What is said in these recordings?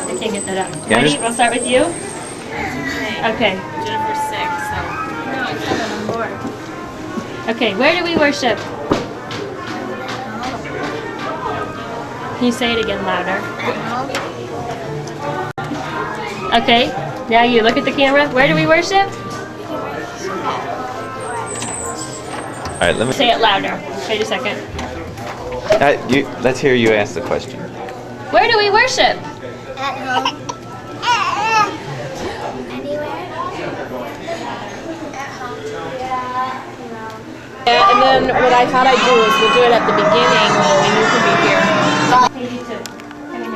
I can't get that up. Yeah, Ready? just- We'll start with you. Okay. Jennifer's sick, so. No, it's 7 on board. Okay, where do we worship? Can you say it again louder? Okay, now you look at the camera. Where do we worship? All right, let me. Say it louder. Wait a second. Let's hear you ask the question. Where do we worship? At home. Anywhere. At home. Yeah, and then what I thought I'd do is we'll do it at the beginning and you can be here. Hey, you too. Come in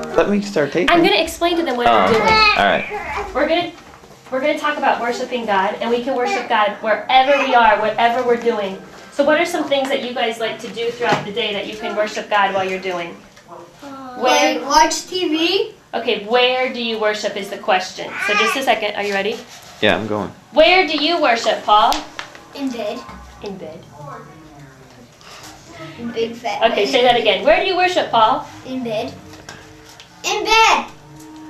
here. Let me start taking. I'm gonna explain to them what we're doing. All right. We're gonna talk about worshiping God, and we can worship God wherever we are, whatever we're doing. So what are some things that you guys like to do throughout the day that you can worship God while you're doing? Where? Watch TV. Okay, where do you worship is the question. So just a second, are you ready? Yeah, I'm going. Where do you worship, Paul? In bed. In bed. In big fat. Okay, say that again. Where do you worship, Paul? In bed. In bed.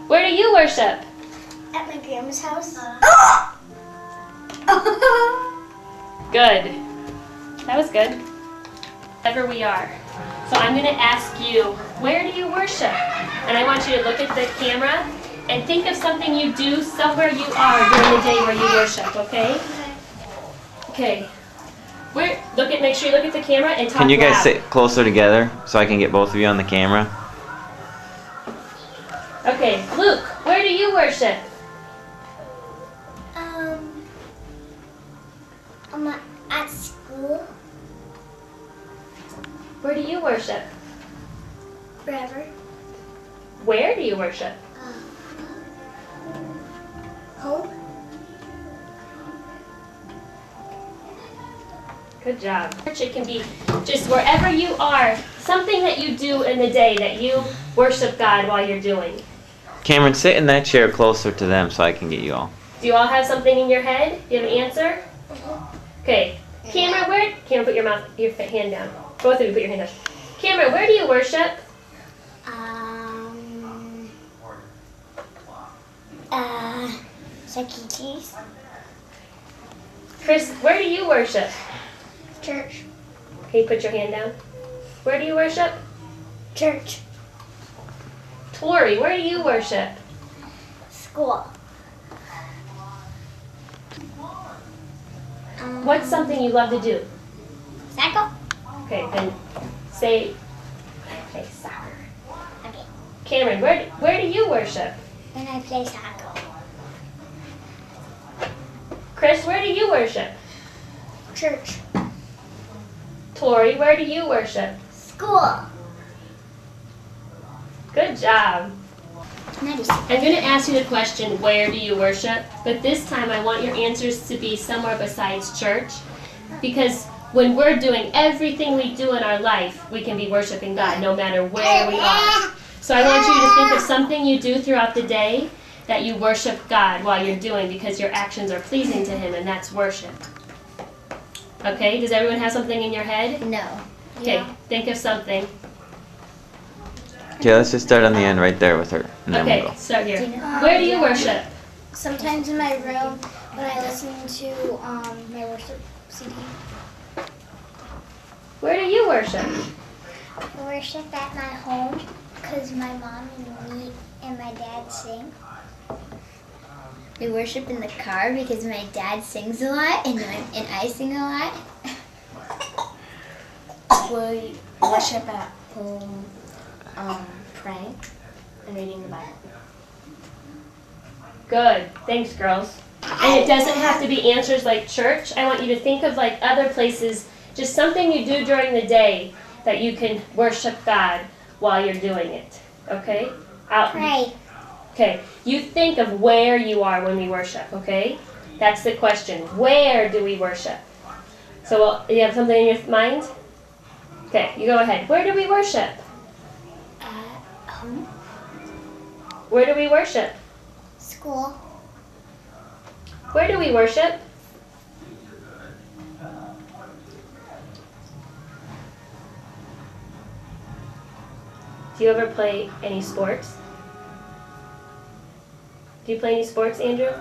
Where do you worship? At my grandma's house. Good. That was good. Wherever we are. So I'm going to ask you, where do you worship? And I want you to look at the camera and think of something you do somewhere you are during the day where you worship, okay? Okay. Make sure you look at the camera and talk Can you guys loud. sit closer together so I can get both of you on the camera? Okay, Luke, where do you worship? I'm at school. Where do you worship? Forever. Where do you worship? Home. Good job. It can be just wherever you are, something that you do in the day that you worship God while you're doing. Cameron, sit in that chair closer to them so I can get you all. Do you all have something in your head? Do you have an answer? Okay. Cameron, put your hand down. Both of you put your hand down. Cameron, where do you worship? Chuck E. Cheese. Chris, where do you worship? Church. Can you put your hand down? Where do you worship? Church. Tori, where do you worship? School. What's something you love to do? Cycle. Okay, then say soccer. Okay. Cameron, where do you worship? When I play soccer. Chris, where do you worship? Church. Tori, where do you worship? School. Good job. Nice. I'm going to ask you the question, where do you worship? But this time I want your answers to be somewhere besides church. Because when we're doing everything we do in our life, we can be worshiping God no matter where we are. So I want you to think of something you do throughout the day that you worship God while you're doing because your actions are pleasing to Him, and that's worship. Okay, does everyone have something in your head? No. Okay, think of something. Okay, let's just start on the end right there with her, and then Okay, we'll go. start here. Where do you worship? Sometimes in my room when I listen to my worship CD. Where do you worship? I worship at my home because my mom and me and my dad sing. We worship in the car because my dad sings a lot and I sing a lot. We worship at home, praying and reading the Bible. Good. Thanks, girls. And it doesn't have to be answers like church. I want you to think of like other places, just something you do during the day that you can worship God while you're doing it. Okay? Pray. Okay. You think of where you are when we worship, okay? That's the question. Where do we worship? So you have something in your mind? Okay, you go ahead. Where do we worship? Home. Where do we worship? School. Where do we worship? Do you ever play any sports? Do you play any sports, Andrew?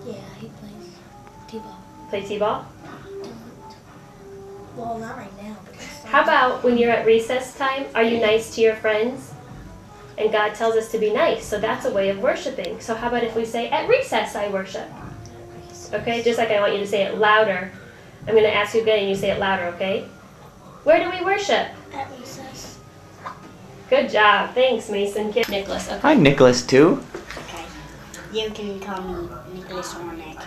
Yeah, he plays t-ball. Play t-ball? Well, not right now. But How about when you're at recess time, are you nice to your friends? And God tells us to be nice, so that's a way of worshiping. So how about if we say, at recess I worship? Okay, just like I want you to say it louder. I'm going to ask you again and you say it louder, okay? Where do we worship? at recess. Good job. Thanks, Mason. Nicholas, okay. Hi, Nicholas, too. Okay. You can call me Nicholas or Nick.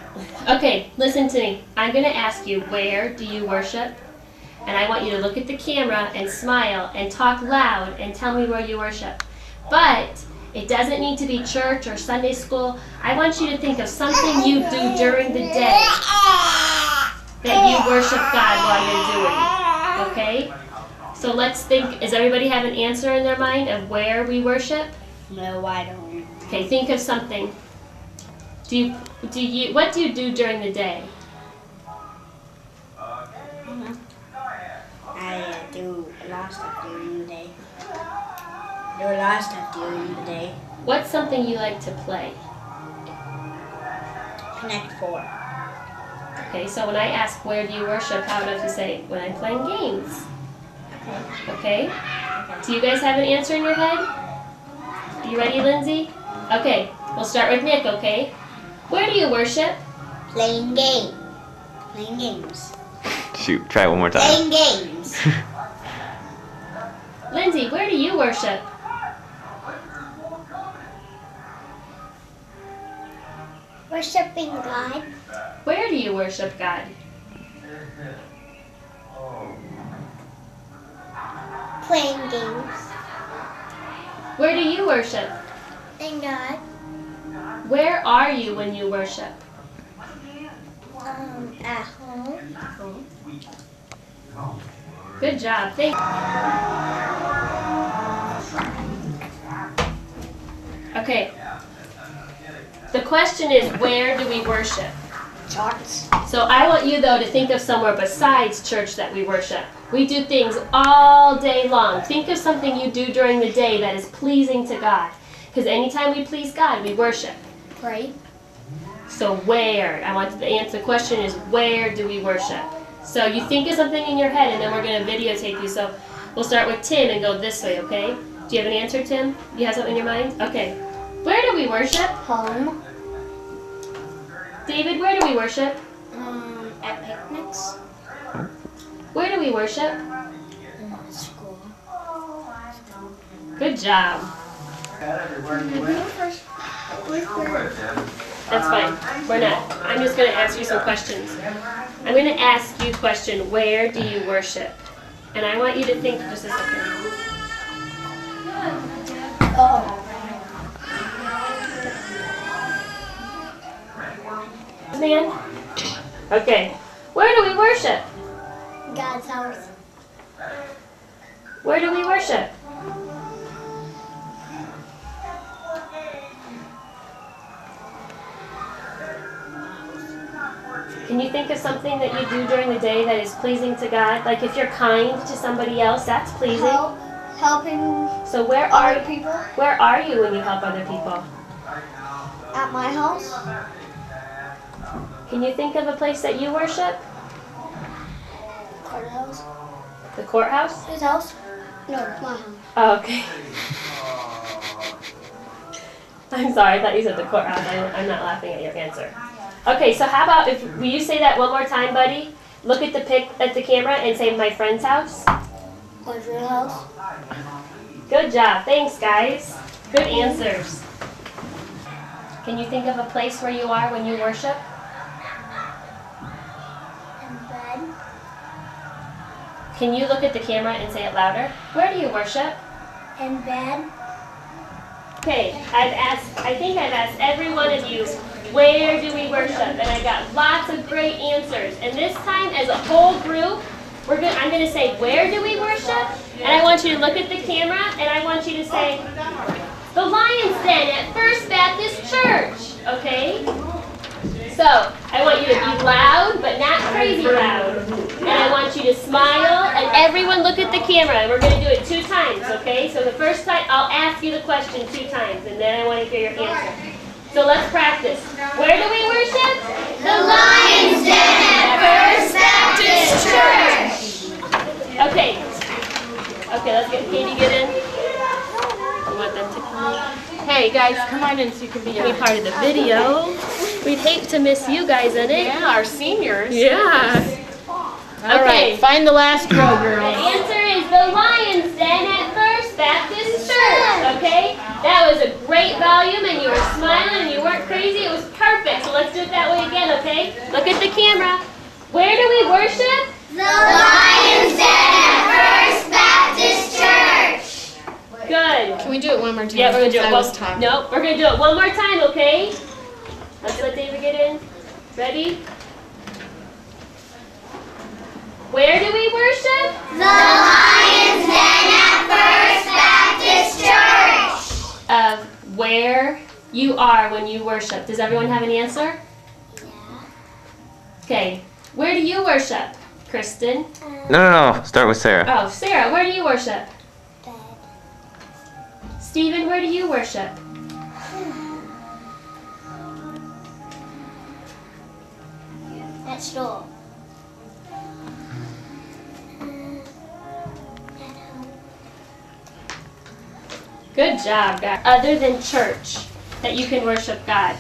Okay, listen to me. I'm going to ask you, where do you worship? And I want you to look at the camera and smile and talk loud and tell me where you worship. But it doesn't need to be church or Sunday school. I want you to think of something you do during the day that you worship God while you're doing. Okay? So let's think, does everybody have an answer in their mind of where we worship? No, I don't. Okay, think of something. What do you do during the day? I do a lot of stuff during the day. Do a lot of stuff during the day. What's something you like to play? Connect 4. Okay, so when I ask where do you worship, how about if you say, when I'm playing games? Okay? Do you guys have an answer in your head? Are you ready, Lindsay? Okay, we'll start with Nick, okay? Where do you worship? Playing game. Playing games. Shoot, try it one more time. Playing games. Lindsay, where do you worship? Worshiping God. Where do you worship God? Playing games. Where do you worship? And God. Where are you when you worship? At home. Good job. Thank Okay. The question is, where do we worship? Charts. So I want you, though, to think of somewhere besides church that we worship. We do things all day long. Think of something you do during the day that is pleasing to God. Because anytime we please God, we worship. Pray. So where? I want to answer the question is, where do we worship? So you think of something in your head, and then we're going to videotape you. So we'll start with Tim and go this way, okay? Do you have an answer, Tim? You have something in your mind? Okay. Where do we worship? Home. David, where do we worship? At picnics. Where do we worship? School. Good job. That's fine. We're not. I'm just going to ask you some questions. I'm going to ask you a question. Where do you worship? And I want you to think just a second. Man? Okay. Where do we worship? God's house. Where do we worship? Can you think of something that you do during the day that is pleasing to God? Like if you're kind to somebody else, that's pleasing. Helping So where other are people you when you help other people? at my house. Can you think of a place that you worship? Courthouse. The courthouse? His house. No, my house. Oh, okay. I'm sorry, I thought you said the courthouse. I'm not laughing at your answer. Okay, so how about will you say that one more time, buddy? Look at the camera and say my friend's house. Where's your house? Good job. Thanks, guys. Good answers. Can you think of a place where you are when you worship? In bed. Can you look at the camera and say it louder? Where do you worship? In bed. Okay, I think I've asked every one of you, where do we worship? And I got lots of great answers. And this time, as a whole group, I'm going to say, where do we worship? And I want you to look at the camera, and I want you to say, the Lion's Den at First Baptist Church, okay? So, I want you to be loud, but not crazy loud. And I want you to smile and everyone look at the camera, and we're going to do it 2 times, okay? So the first time, I'll ask you the question 2 times, and then I want to hear your answer. So let's practice. Where do we worship? The Lion's Den at First Baptist Church. Okay. Okay, let's get Katie get in. You want them to come in? Hey guys, come on in so you can be Be part of the video. We'd hate to miss you guys in it. Yeah, our seniors. Yeah. All right, find the last row, The girls. answer is the Lion's Den at First Baptist Church, okay? That was a great volume, and you were smiling, and you weren't crazy. It was perfect, so let's do it that way again, okay? Look at the camera. Where do we worship? The Lion's Den at First Baptist Church. Good. Can we do it one more time? Yeah, we're going to do it That was time. Nope, we're going to do it one more time, okay? Let's let David get in. Ready? Where do we worship? The Lion's Den at First Baptist Church. Of where you are when you worship. Does everyone have an answer? Yeah. Okay. Where do you worship? Kristen? No. Start with Sarah. Oh, Sarah, where do you worship? Bed. Stephen, where do you worship? At school. Good job, guys. Other than church, that you can worship God.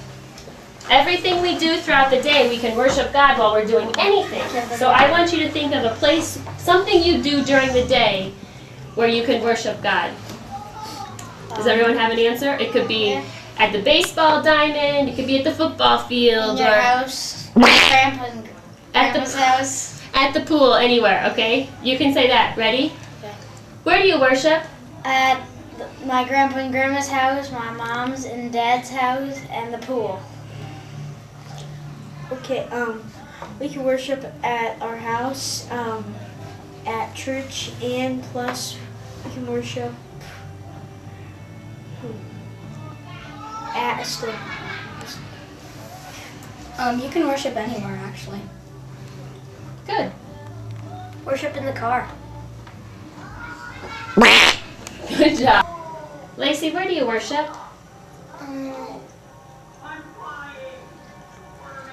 Everything we do throughout the day, we can worship God while we're doing anything. So I want you to think of a place, something you do during the day where you can worship God. Does everyone have an answer? It could be at the baseball diamond, it could be at the football field, In your or house, Grandpa and at Grandma's the house. at the pool, anywhere, okay? You can say that. Ready? Okay. Where do you worship? At my grandpa and grandma's house, my mom's and dad's house, and the pool. Okay, we can worship at our house, at church, and plus we can worship at a store. You can worship anywhere, actually. Good. Worship in the car. Good job. Lacey, where do you worship?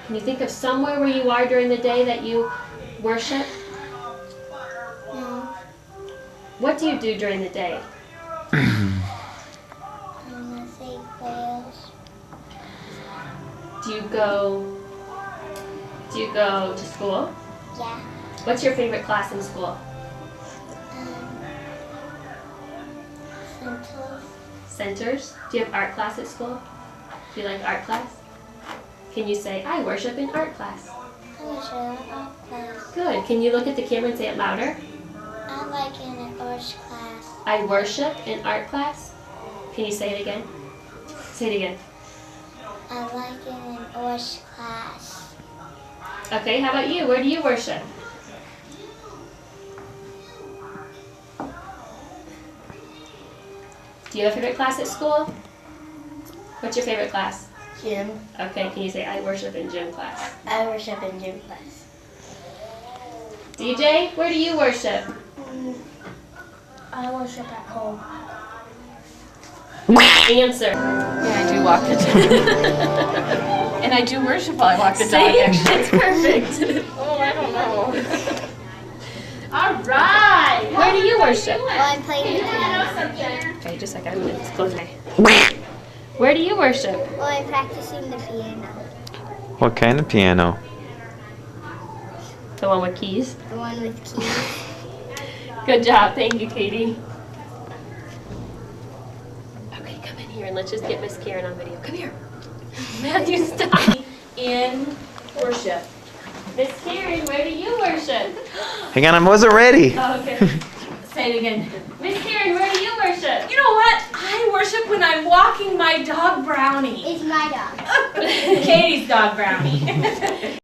Can you think of somewhere where you are during the day that you worship? No. What do you do during the day? I'm gonna say whales. Do you go to school? Yeah. What's your favorite class in school? Central. Centers? Do you have art class at school? Do you like art class? Can you say, I worship in art class? I wish I like class. Good. Can you look at the camera and say it louder? I like in an English class. I worship in art class? Can you say it again? Say it again. I like in an English class. Okay, how about you? Where do you worship? Do you have a favorite class at school? What's your favorite class? Gym. Okay, can you say, I worship in gym class? I worship in gym class. DJ, where do you worship? I worship at home. Answer. Yeah, I do walk the dog. And I do worship while I walk the dog, See? actually. It's perfect. Oh, I don't know. All right. Where do you worship? Well, I'm playing the piano. Okay, just a second. I'm going to close my. Where do you worship? Well, I'm practicing the piano. What kind of piano? The one with keys. The one with keys. Good job. Thank you, Katie. Okay, come in here and let's just get Miss Karen on video. Come here. Matthew, stop. In worship. Miss Karen, where do you worship? Hang on, I wasn't ready. Oh, okay. Say it again. Miss Karen, where do you worship? You know what? I worship when I'm walking my dog Brownie. It's my dog. Katie's dog Brownie.